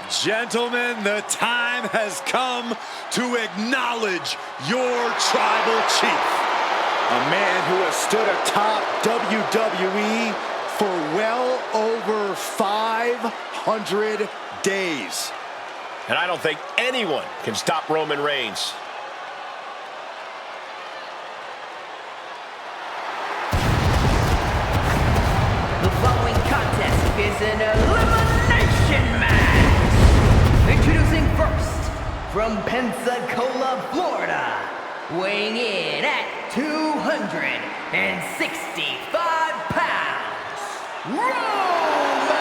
Gentlemen, the time has come to acknowledge your tribal chief. A man who has stood atop WWE for well over 500 days. And I don't think anyone can stop Roman Reigns. The following contest is an elimination match. Introducing first, from Pensacola, Florida, weighing in at 265 pounds, Roman Reigns!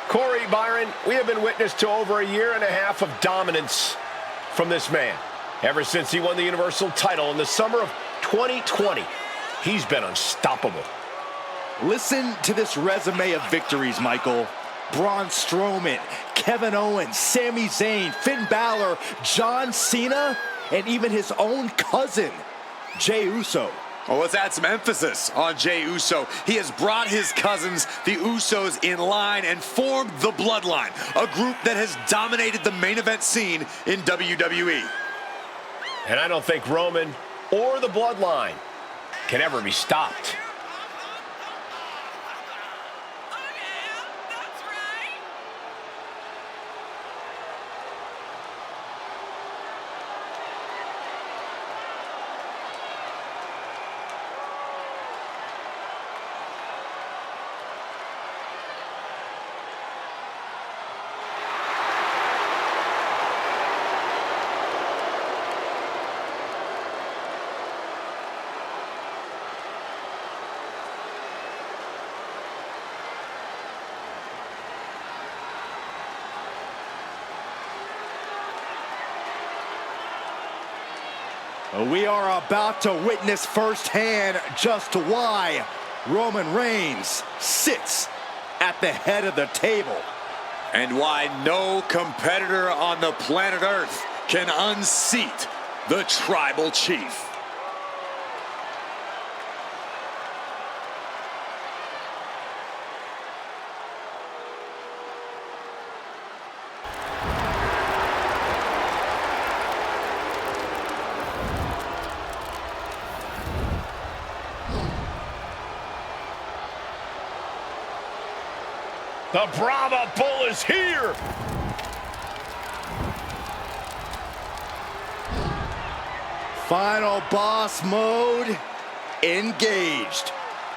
Corey, Byron, we have been witness to over a year and a half of dominance from this man. Ever since he won the Universal title in the summer of 2020, he's been unstoppable. Listen to this resume of victories, Michael. Braun Strowman, Kevin Owens, Sami Zayn, Finn Balor, John Cena, and even his own cousin, Jey Uso. Well, let's add some emphasis on Jey Uso. He has brought his cousins, the Usos, in line and formed the Bloodline, a group that has dominated the main event scene in WWE. And I don't think Roman or the Bloodline can ever be stopped. We are about to witness firsthand just why Roman Reigns sits at the head of the table. And why no competitor on the planet Earth can unseat the tribal chief. The Brahma Bull is here! Final boss mode engaged.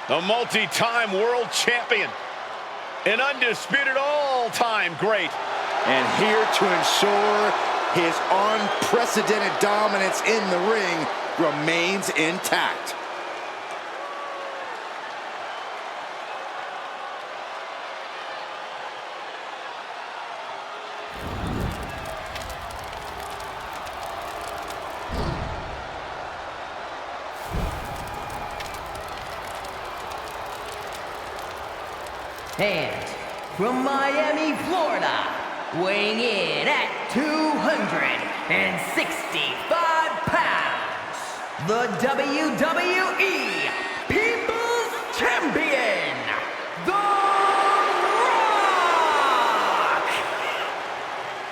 The multi-time world champion. An undisputed all-time great. And here to ensure his unprecedented dominance in the ring remains intact. And from Miami, Florida, weighing in at 265 pounds, the WWE People's Champion, The Rock!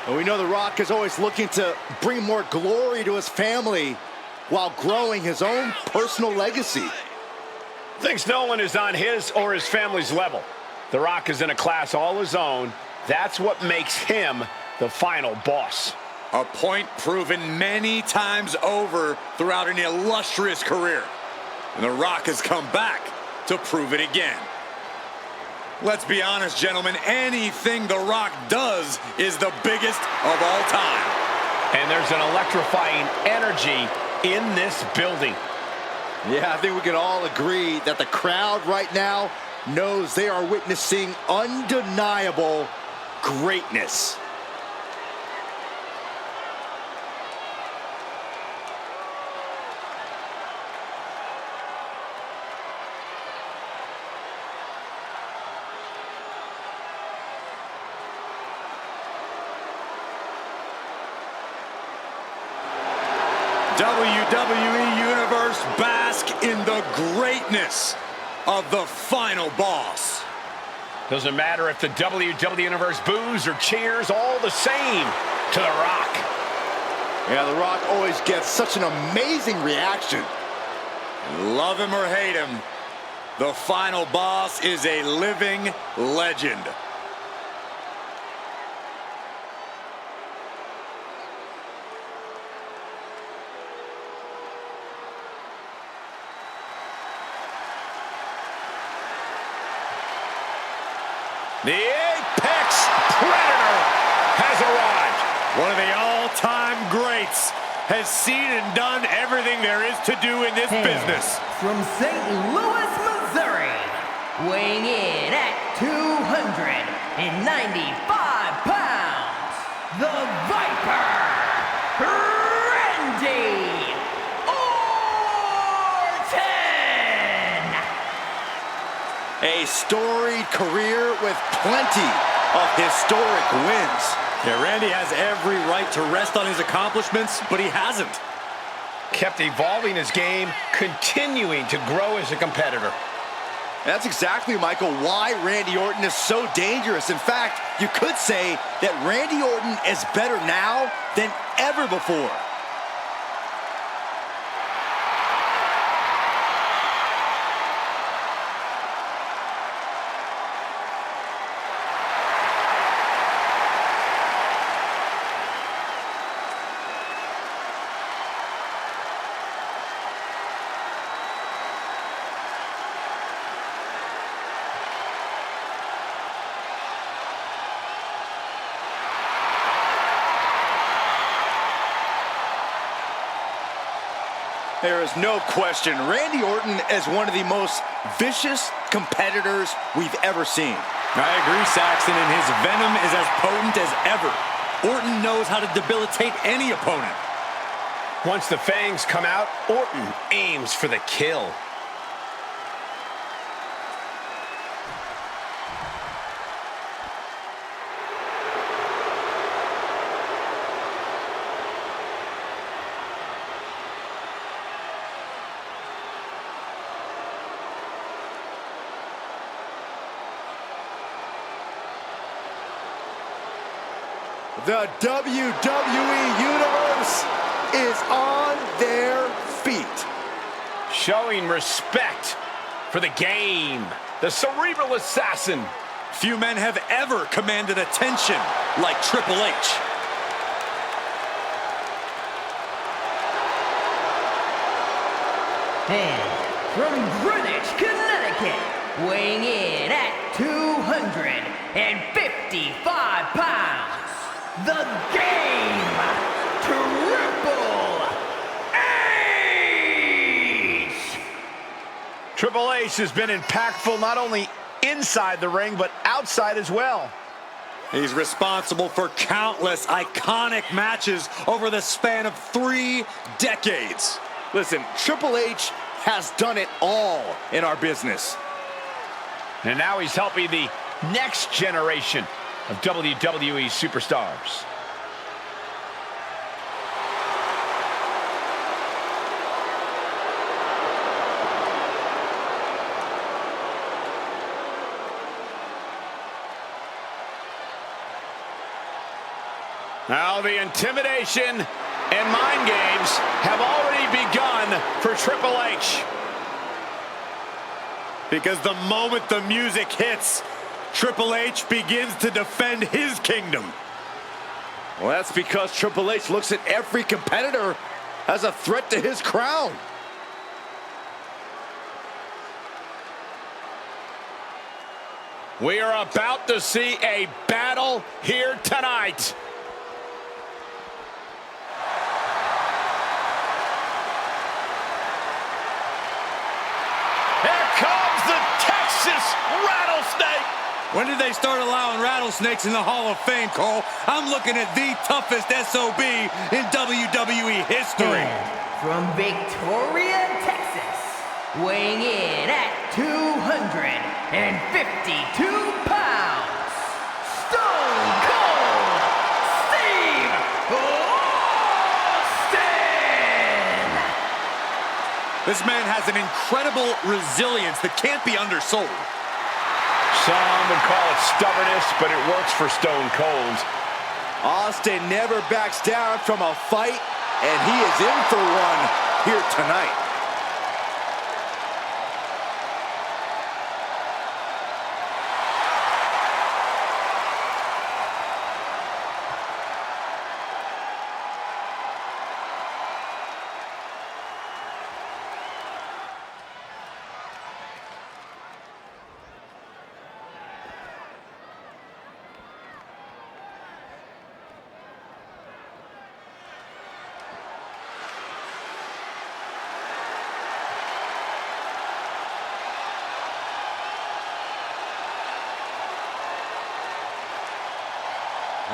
Well, we know The Rock is always looking to bring more glory to his family while growing his own personal legacy. Thinks no one is on his or his family's level. The Rock is in a class all his own. That's what makes him the final boss. A point proven many times over throughout an illustrious career. And The Rock has come back to prove it again. Let's be honest, gentlemen, anything The Rock does is the biggest of all time. And there's an electrifying energy in this building. Yeah, I think we can all agree that the crowd right now knows they are witnessing undeniable greatness. WWE Universe, bask in the greatness of the final boss. Doesn't matter if the WWE Universe boos or cheers, all the same to The Rock. Yeah, The Rock always gets such an amazing reaction. Love him or hate him, the final boss is a living legend. The Apex Predator has arrived. One of the all-time greats has seen and done everything there is to do in this business. From St. Louis, Missouri, weighing in at 295 pounds, the Viper, Randy Orton! A storied career with plenty of historic wins. Yeah, Randy has every right to rest on his accomplishments, but he hasn't. Kept evolving his game, continuing to grow as a competitor. That's exactly, Michael, why Randy Orton is so dangerous. In fact, you could say that Randy Orton is better now than ever before. There is no question, Randy Orton is one of the most vicious competitors we've ever seen. I agree, Saxton, and his venom is as potent as ever. Orton knows how to debilitate any opponent. Once the fangs come out, Orton aims for the kill. The WWE Universe is on their feet. Showing respect for the game. The cerebral assassin. Few men have ever commanded attention like Triple H. And from Greenwich, Connecticut, weighing in at 255 pounds, the Game, Triple H! Triple H has been impactful not only inside the ring, but outside as well. He's responsible for countless iconic matches over the span of 3 decades. Listen, Triple H has done it all in our business. And now he's helping the next generation of WWE Superstars. Now the intimidation and mind games have already begun for Triple H. Because the moment the music hits, Triple H begins to defend his kingdom. Well, that's because Triple H looks at every competitor as a threat to his crown. We are about to see a battle here tonight. Here comes the Texas Rattlesnake. When did they start allowing rattlesnakes in the Hall of Fame, Cole? I'm looking at the toughest SOB in WWE history. And from Victoria, Texas, weighing in at 252 pounds, Stone Cold Steve Austin! The This man has an incredible resilience that can't be undersold. Some would call it stubbornness, but it works for Stone Cold. Austin never backs down from a fight, and he is in for one here tonight.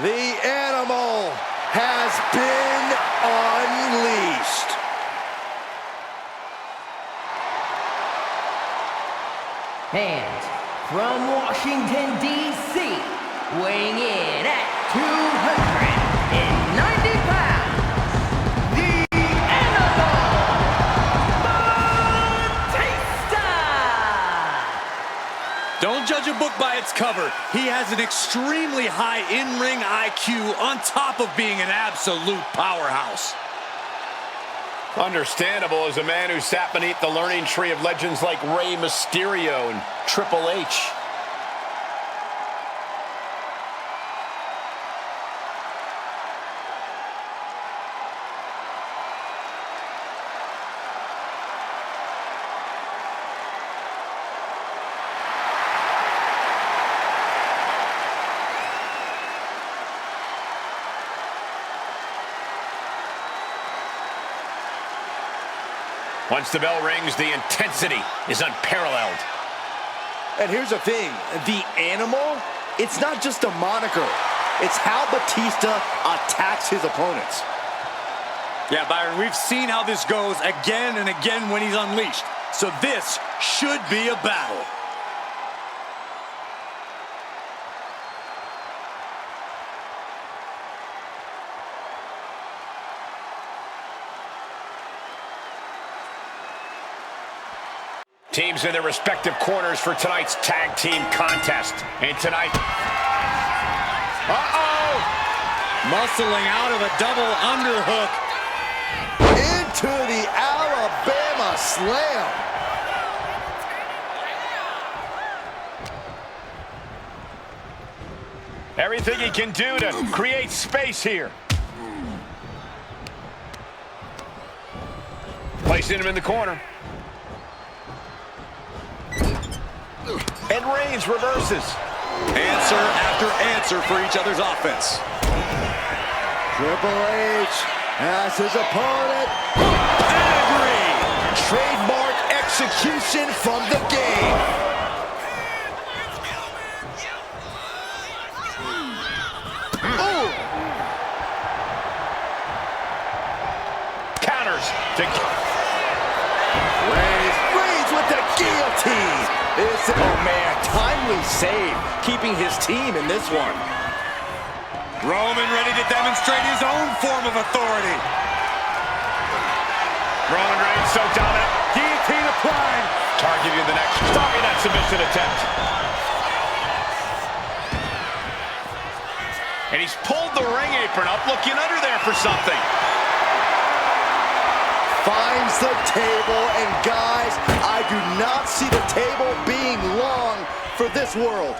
The animal has been unleashed. And from Washington, D.C., weighing in at 290 pounds, the animal, Batista! Don't judge a book by its cover. He has an extremely high in-ring IQ on top of being an absolute powerhouse. Understandable as a man who sat beneath the learning tree of legends like Rey Mysterio and Triple H. Once the bell rings, the intensity is unparalleled. And here's the thing, the animal, it's not just a moniker. It's how Batista attacks his opponents. Yeah, Byron, we've seen how this goes again and again when he's unleashed. So this should be a battle. Teams in their respective corners for tonight's tag team contest. And tonight... Muscling out of a double underhook. Into the Alabama Slam. Everything he can do to create space here. Placing him in the corner. And Reigns reverses. Answer after answer for each other's offense. Triple H has his opponent. Pedigree. Trademark execution from the game. Ooh. Counters to... Reigns with the guillotine. Oh man, timely save, keeping his team in this one. Roman ready to demonstrate his own form of authority. Roman Reigns so dominant. Guillotine applied. Targeting the next, stopping that submission attempt. And he's pulled the ring apron up, looking under there for something. Finds the table, and guys, I do not see the table being long for this world.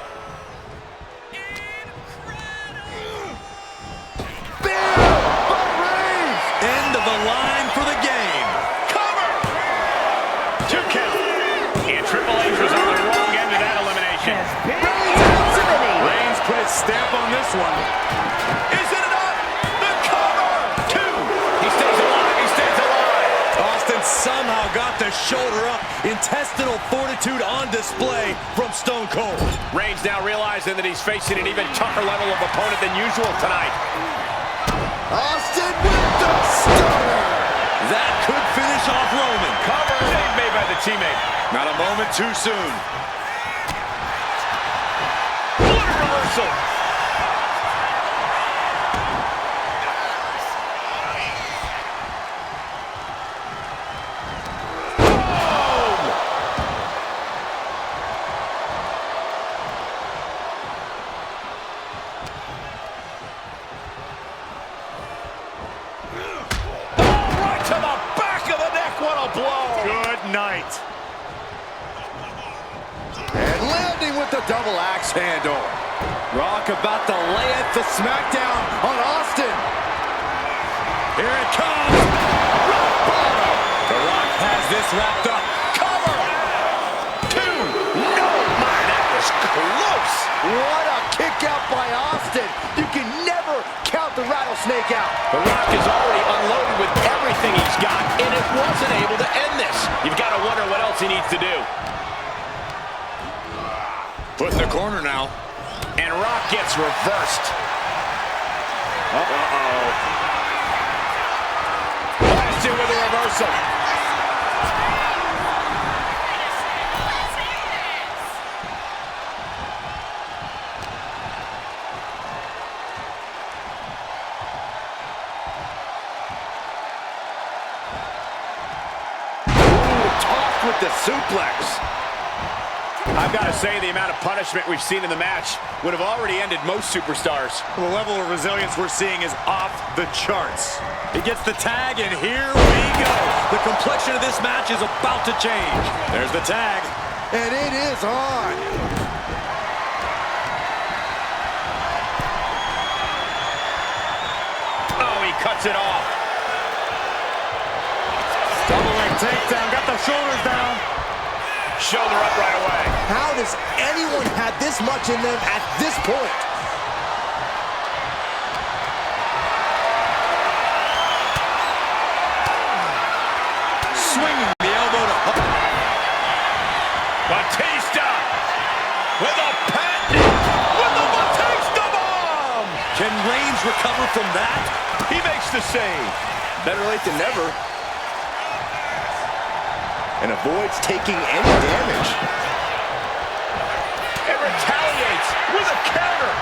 Bam! By Reigns! End of the line for the game. Cover! 2 count. And Triple H was on the wrong end of that elimination. Reigns put his stamp on this one. Is it enough? The cover! 2. He stays alive. He stays alive. Austin somehow got the shoulder up. Intestinal fortitude on display from Stone Cold. Reigns now realizing that he's facing an even tougher level of opponent than usual tonight. Austin with the stunner. That could finish off Roman. Cover save made by the teammate. Not a moment too soon. What a reversal. Dealing with the double axe handle. Rock about to lay it the smackdown on Austin. Here it comes. Rock bottom. The Rock has this wrapped up. Cover. 2. No, my, that was close. What a kick out by Austin. You can never count the rattlesnake out. The Rock is already unloaded with everything he's got, and it wasn't able to end this. You've got to wonder what else he needs to do. Put in the corner now. And Rock gets reversed. Austin with a reversal. Tossed with the suplex. I've got to say, the amount of punishment we've seen in the match would have already ended most superstars. The level of resilience we're seeing is off the charts. He gets the tag, and here we go. The complexion of this match is about to change. There's the tag. And it is on. Oh, he cuts it off. Double leg takedown, got the shoulders down. Shoulder up right away. How does anyone have this much in them at this point? Swinging the elbow to Batista with a pendant with the Batista bomb. Can Reigns recover from that? He makes the save. Better late than never. And avoids taking any damage. And retaliates with a counter.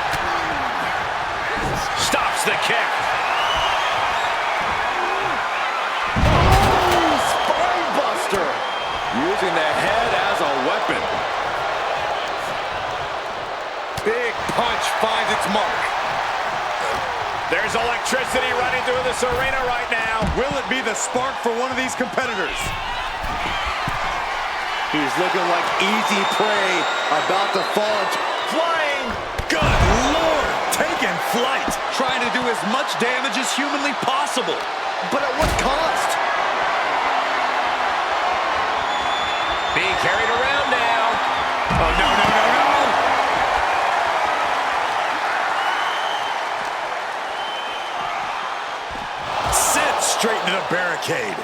Stops the kick. Oh, spine buster. Using the head as a weapon. Big punch finds its mark. There's electricity running through this arena right now. Will it be the spark for one of these competitors? He's looking like easy prey, about to fall. Flying. Good Lord, taking flight. Trying to do as much damage as humanly possible. But at what cost? Being carried around now. Oh, no, no, no, no. Sit straight into the barricade.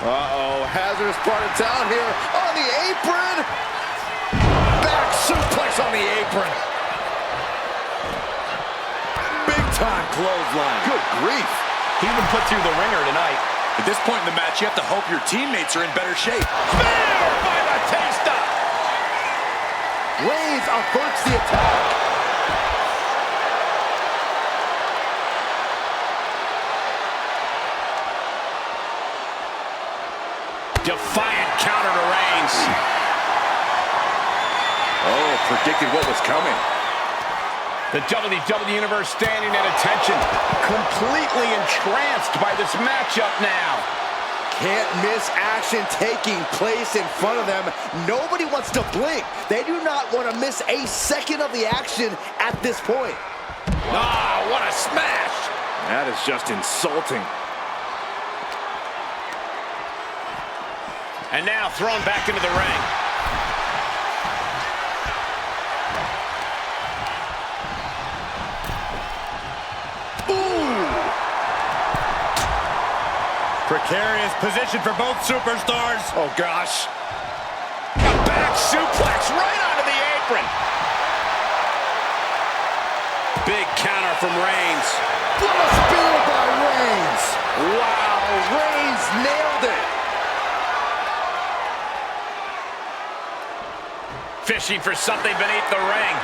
Uh-oh, hazardous part of town here on the apron. Back suplex on the apron. Big time clothesline. Good grief. He even put through the ringer tonight. At this point in the match, you have to hope your teammates are in better shape. Spear by Batista. Reigns averts the attack. Defiant counter to Reigns. Oh, predicted what was coming. The WWE Universe standing at attention, completely entranced by this matchup now. Can't miss action taking place in front of them. Nobody wants to blink. They do not want to miss a second of the action at this point. Ah, what a smash! That is just insulting. And now thrown back into the ring. Ooh! Precarious position for both superstars. Oh, gosh. A back suplex right onto the apron. Big counter from Reigns. What a spear by Reigns. Wow, Reigns nailed it. Fishing for something beneath the ring.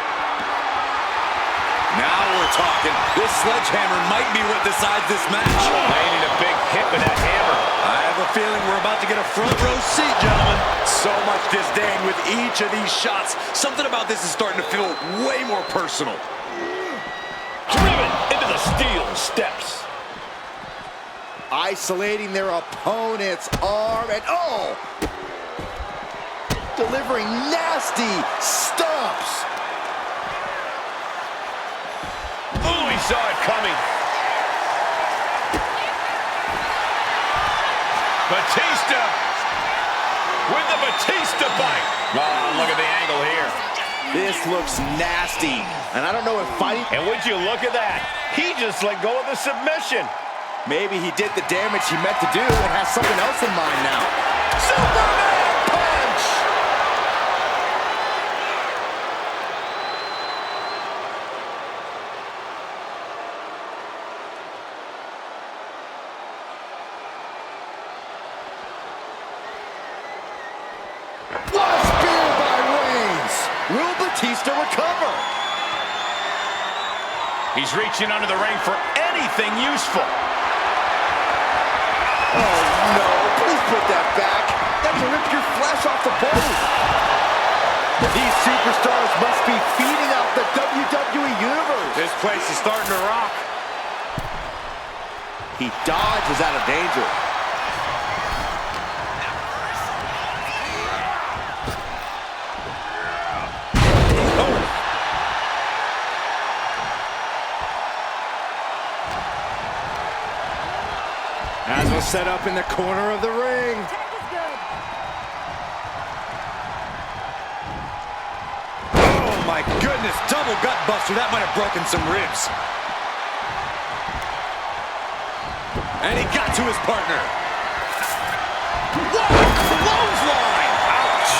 Now we're talking. This sledgehammer might be what decides this match. Laying a big hit with that hammer. I have a feeling we're about to get a front row seat, gentlemen. So much disdain with each of these shots. Something about this is starting to feel way more personal. Driven into the steel steps. Isolating their opponent's arm and delivering nasty stomps. Oh, he saw it coming. Batista with the Batista bite. Oh, look at the angle here. This looks nasty, and I don't know if fighting... And would you look at that? He just let go of the submission. Maybe he did the damage he meant to do and has something else in mind now. Superman punch! What a spear by Reigns! Will Batista recover? He's reaching under the ring for anything useful. Oh, no. Please put that back. That will rip your flesh off the bone. These superstars must be feeding off the WWE Universe. This place is starting to rock. He dodges out of danger. As we'll set up in the corner of the ring. Oh my goodness, double gut buster. That might have broken some ribs. And he got to his partner. What a clothesline! Ouch!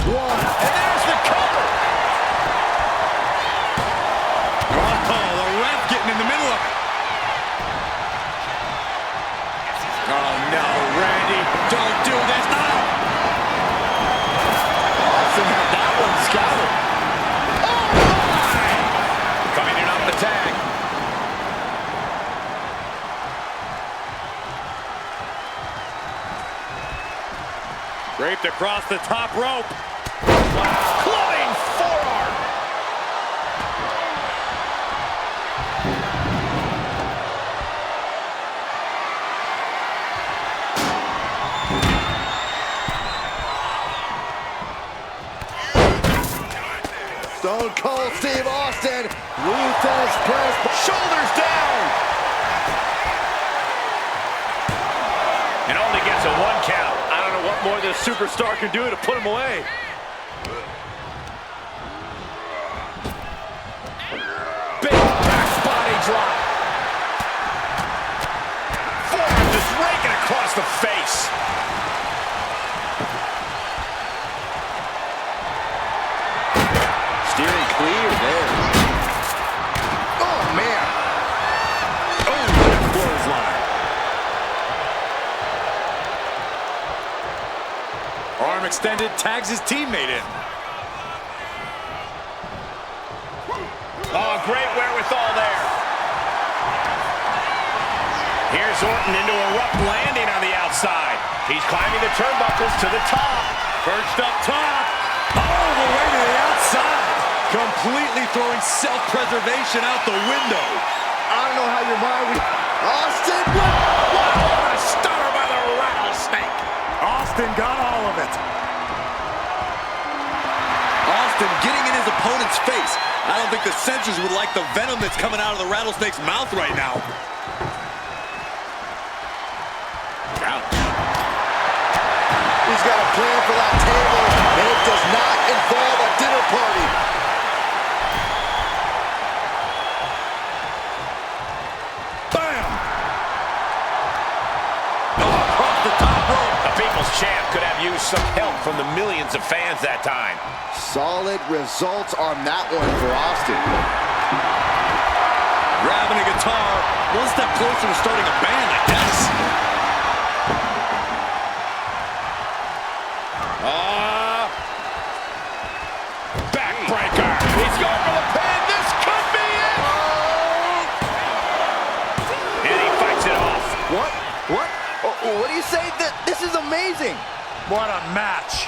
One. And there's the cover. Oh, the ref getting in the middle of it. Oh no, Randy, don't do this. Oh! Austin had that one scouted. Oh my! Coming in off the tag. Draped across the top rope. Clubbing forearm. Stone Cold Steve Austin. Ruthless press. Shoulders down. And only gets a 1 count. I don't know what more this superstar can do to put him away. Big back body drop. Forearm just raking across the face. Steering clear there. Oh, man. Oh, what a clothesline. Arm extended, tags his teammate in. Oh, great wherewithal there. Here's Orton into a rough landing on the outside. He's climbing the turnbuckles to the top. Perched up top. All the way to the outside. Completely throwing self-preservation out the window. I don't know how your mind would... Austin! What a stunner by the rattlesnake! Austin got all of it. Austin getting in his opponent's face. I don't think the censors would like the venom that's coming out of the rattlesnake's mouth right now. Ouch. He's got a plan for that table, and it does not involve a dinner party. Bam! Oh, across the top rope. The People's Champ could have used some help from the millions of fans that time. Solid results on that one for Austin. Grabbing a guitar, one step closer to starting a band, I guess. Backbreaker. He's going for the pin. This could be it. And he fights it off. What? What do you say? This is amazing. What a match.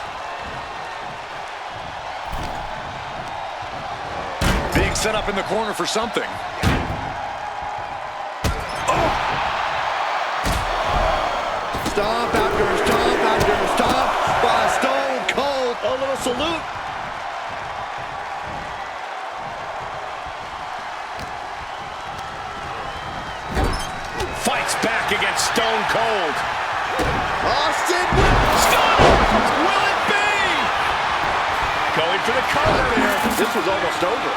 Being set up in the corner for something. Stomp after stomp by Stone Cold. A little salute. Fights back against Stone Cold. Austin. Will it be? Going for the cover there. This was almost over.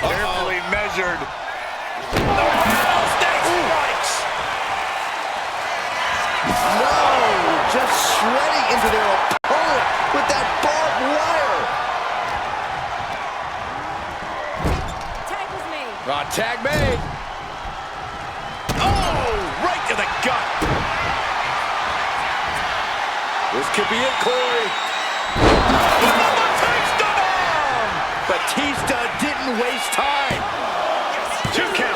Carefully measured. The rattlesnake strikes. No, just shredding into their opponent with that barbed wire. Tag was made. Tag made. Oh, right to the gut. This could be it, Corey. Batista didn't waste time. 2 count.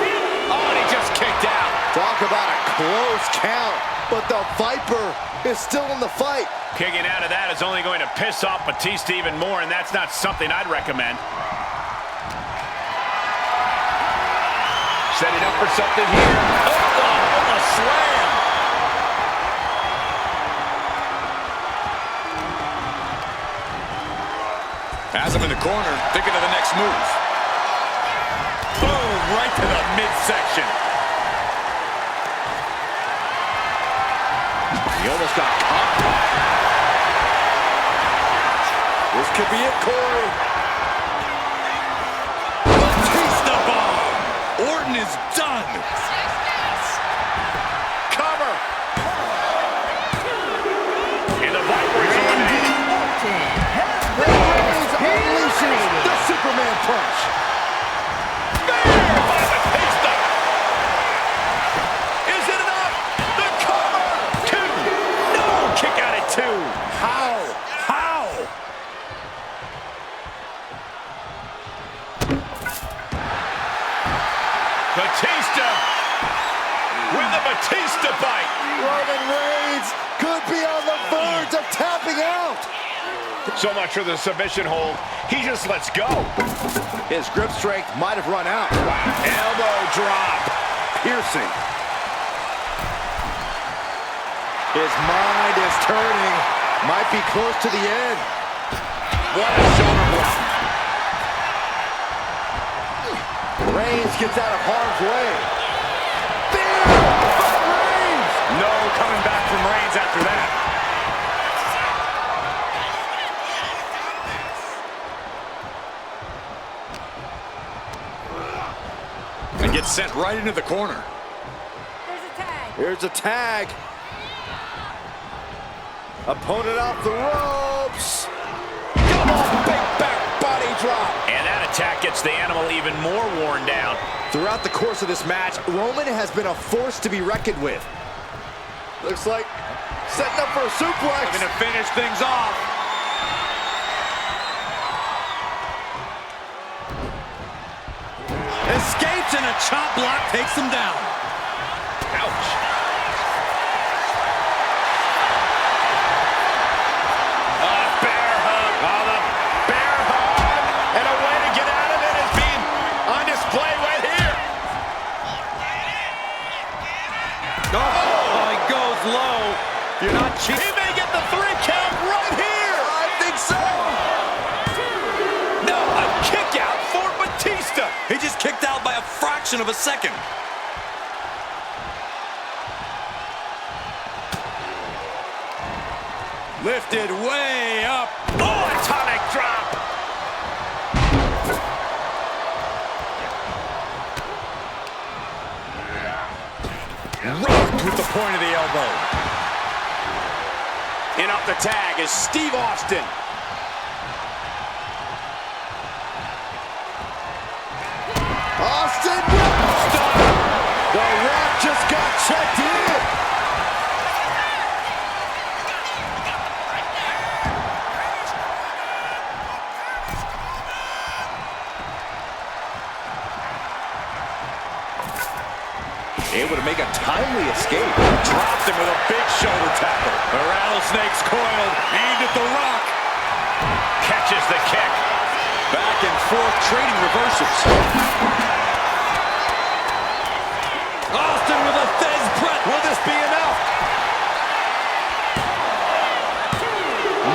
Oh, and he just kicked out. Talk about a close count, but the Viper is still in the fight. Kicking out of that is only going to piss off Batista even more, and that's not something I'd recommend. Setting up for something here. Oh, a slam. Has him in the corner, thinking of the next move. Boom, right to the midsection. He almost got caught. This could be it, Corey. Batista bomb. Orton is done. Cover. And the Viper is eliminated. Reigns unleashes the Superman punch. Spear by Batista. Is it enough? The cover. 2. No, kick out at 2. How? Batista with the Batista bite. Roman Reigns could be on the verge of tapping out. So much for the submission hold. He just lets go. His grip strength might have run out. Wow. Elbow drop. Piercing. His mind is turning. Might be close to the end. What a shoulder block. Reigns gets out of harm's way. Spear by Reigns. No coming back from Reigns after that. And gets sent right into the corner. There's a tag. Here's a tag. Opponent off the ropes. Double big back body drop. And that attack gets the animal even more worn down. Throughout the course of this match, Roman has been a force to be reckoned with. Looks like setting up for a suplex. Going to finish things off. Escapes and a chop block takes him down. Ouch. Bear hug. Oh, the bear hug. And a way to get out of it is being on display right here. Oh, he goes low. You're not cheap. He may get the 3 count right here. I think so. No, a kick out for Batista. He just kicked out by a fraction of a second. Lifted way up. Oh, atomic drop. Rocked with the point of the elbow. In off the tag is Steve Austin. Austin. The Rock just got checked in. timely escape. Dropped him with a big shoulder tackle. The rattlesnake's coiled, aimed at The Rock. Catches the kick. Back and forth, trading reversals. Austin with a Thez breath. Will this be enough?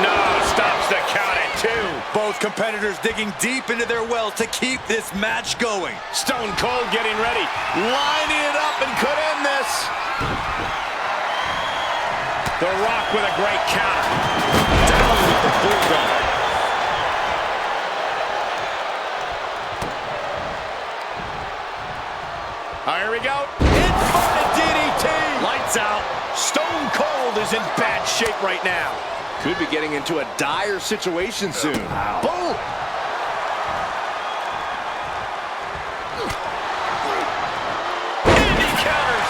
No, stops the count at 2. Both competitors digging deep into their well to keep this match going. Stone Cold getting ready, lining it up, and could end this. The Rock with a great counter. Down with the bulldog. Here we go. Inverted DDT. Lights out. Stone Cold is in bad shape right now. Could be getting into a dire situation soon. Boom! And he counters.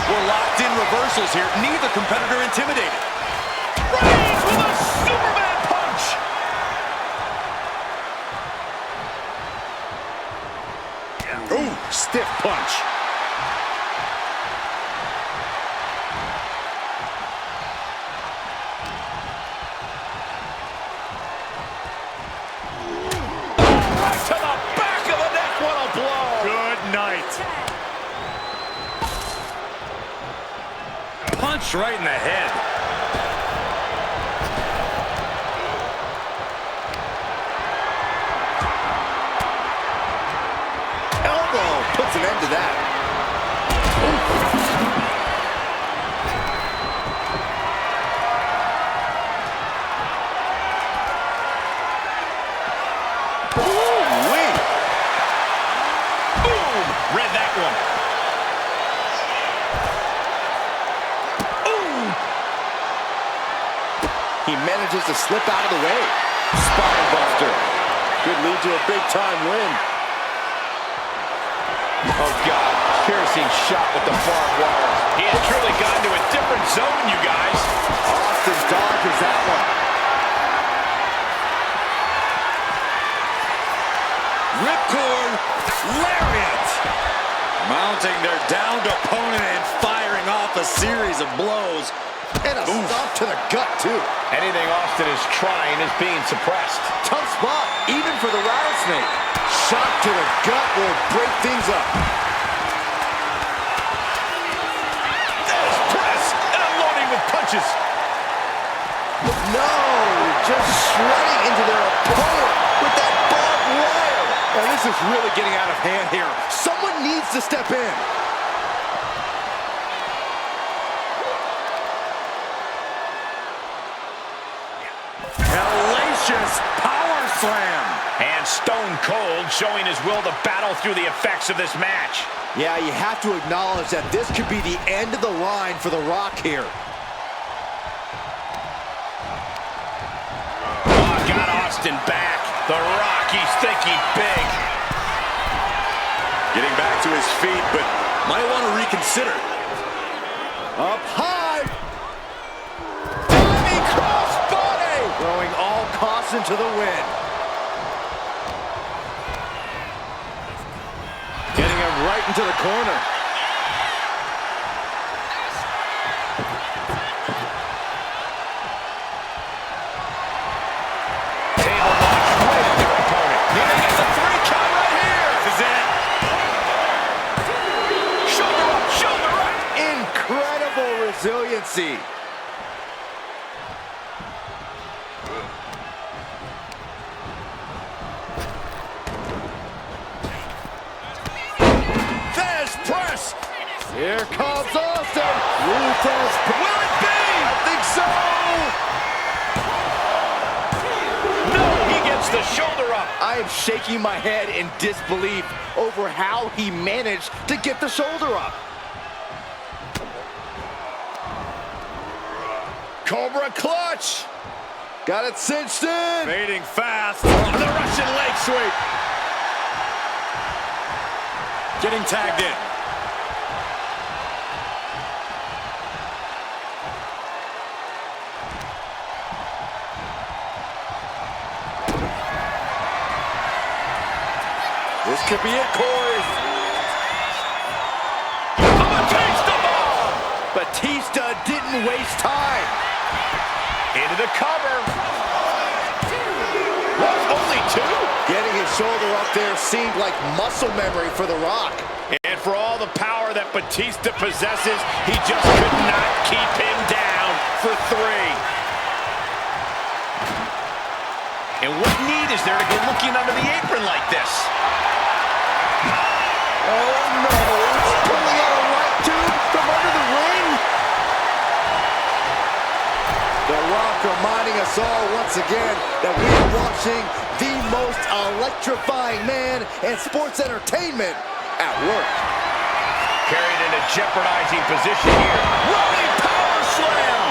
We're locked in reversals here. Neither competitor intimidated. Reigns with a Superman punch. Ooh, stiff punch. Right to the back of the neck. What a blow. Good night. Punch right in the head. Elbow puts an end to that. Ooh-wee. Boom. Read that one. He manages to slip out of the way. Spine buster. Could lead to a big-time win. Oh, God. Piercing shot with the barbed wire. He has truly gone to a different zone, you guys. Austin dodges that one. Ripcord, lariat. Mounting their downed opponent and firing off a series of blows. And a stomp to the gut, too. Anything Austin is trying is being suppressed. Tough spot, even for the rattlesnake. Shot to the gut will break things up. There's press and unloading with punches. No, just shredding into their opponent with that barbed wire. And this is really getting out of hand here. Someone needs to step in. Hellacious power slam. And Stone Cold showing his will to battle through the effects of this match. Yeah, you have to acknowledge that this could be the end of the line for The Rock here. Oh, got Austin back. The Rock, he's thinking big. Getting back to his feet, but might want to reconsider. Up high. Diving crossbody. Throwing all caution to the wind. Getting him right into the corner. Table launch right at their opponent. Here gets a 3 count right here. This is it. Shoulder up, shoulder up. Incredible resiliency. Thez press. Here comes Austin. Ruthless. Will it be? I think so. No, he gets the shoulder up. I am shaking my head in disbelief over how he managed to get the shoulder up. Cobra clutch. Got it cinched in. Fading fast. The Russian leg sweep. Getting tagged in. This could be it, Corey. A taste of Batista didn't waste time. Into the cover. What, only two? Getting his shoulder up there seemed like muscle memory for The Rock. And for all the power that Batista possesses, he just could not keep him down for three. And what need is there to go looking under the apron like this? Oh no, he's pulling out a right tube from under the ring. The Rock reminding us all once again that we are watching the most electrifying man in sports entertainment at work. Carried in a jeopardizing position here. Running power slam!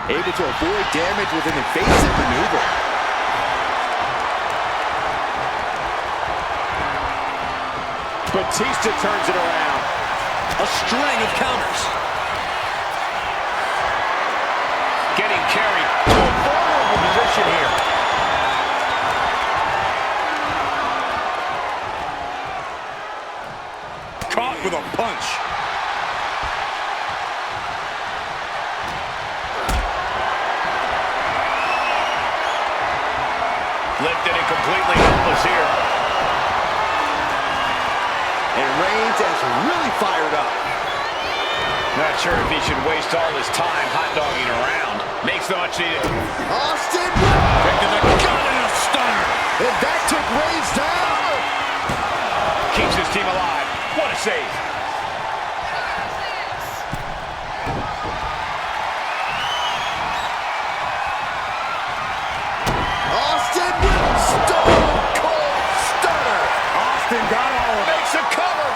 Able to avoid damage with an evasive maneuver. Batista turns it around. A string of counters. Getting carried to a vulnerable position here. Caught with a punch. Lifted and completely helpless here. And Reigns has really fired up. Not sure if he should waste all his time hot-dogging around. Makes no much need. Austin Pick to the gut and a stunner. and that took Reigns down. Keeps his team alive. What a save. Austin with a stone cold stunner. Austin got all of it. Makes a cover.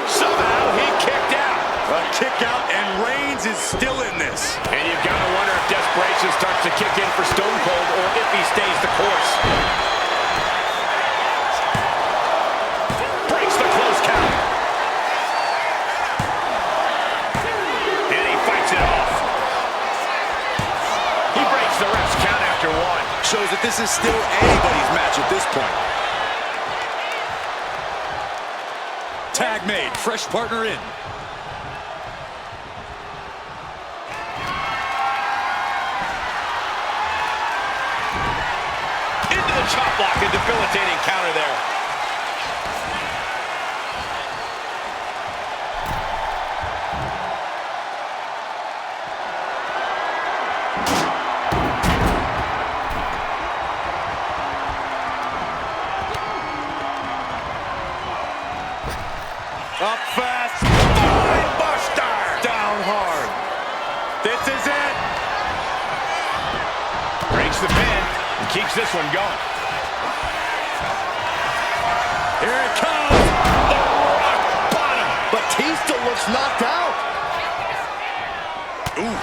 Somehow he kicked out. A kick out, and Reigns is still in this. And you've got to wonder if desperation starts to kick in for Stone Cold or if he stays the course. Breaks the close count. And he fights it off. He breaks the ref's count after one. Shows that this is still anybody's match at this point. Tag made, fresh partner in. Into the chop block, a debilitating counter there. Up fast. Spine buster. Down hard. This is it. Breaks the pin and keeps this one going. Here it comes. The rock bottom. Batista looks knocked out. Ooh.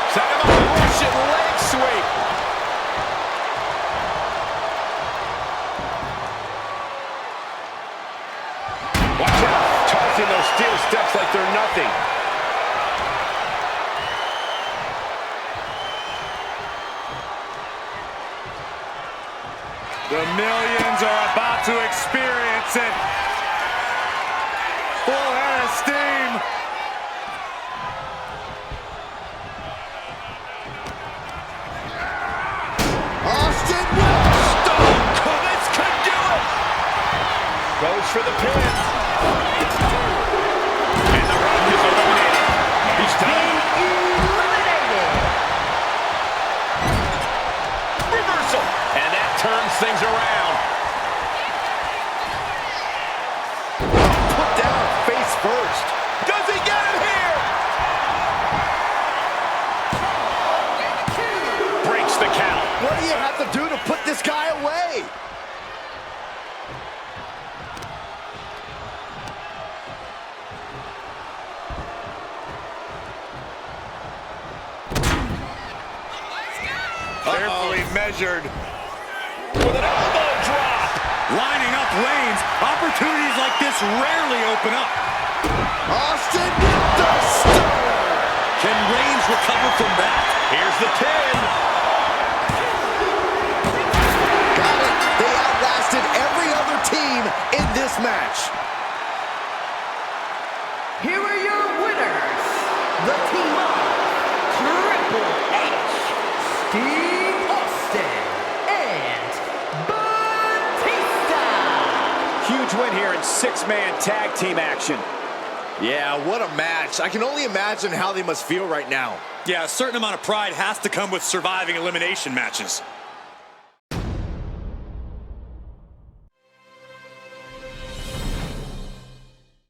Set him up, Russian leg sweep. Watch out, tossing those steel steps like they're nothing. The millions are about to experience it. Full head of steam. Austin with a stone cold. This could do it. Goes for the pin. And the Rock is eliminated. He's done. Eliminated. Reversal. And that turns things around. Put down face first. Does he get it here? Breaks the count. What do you have to do to put this guy away? Carefully measured. With an elbow drop. Lining up Reigns. Opportunities like this rarely open up. Austin with the stunner. Can Reigns recover from that? Here's the pin. match. Here are your winners, the team of Triple H, Steve Austin, and Batista. Huge win here in six-man tag team action. Yeah, what a match. I can only imagine how they must feel right now. Yeah, a certain amount of pride has to come with surviving elimination matches.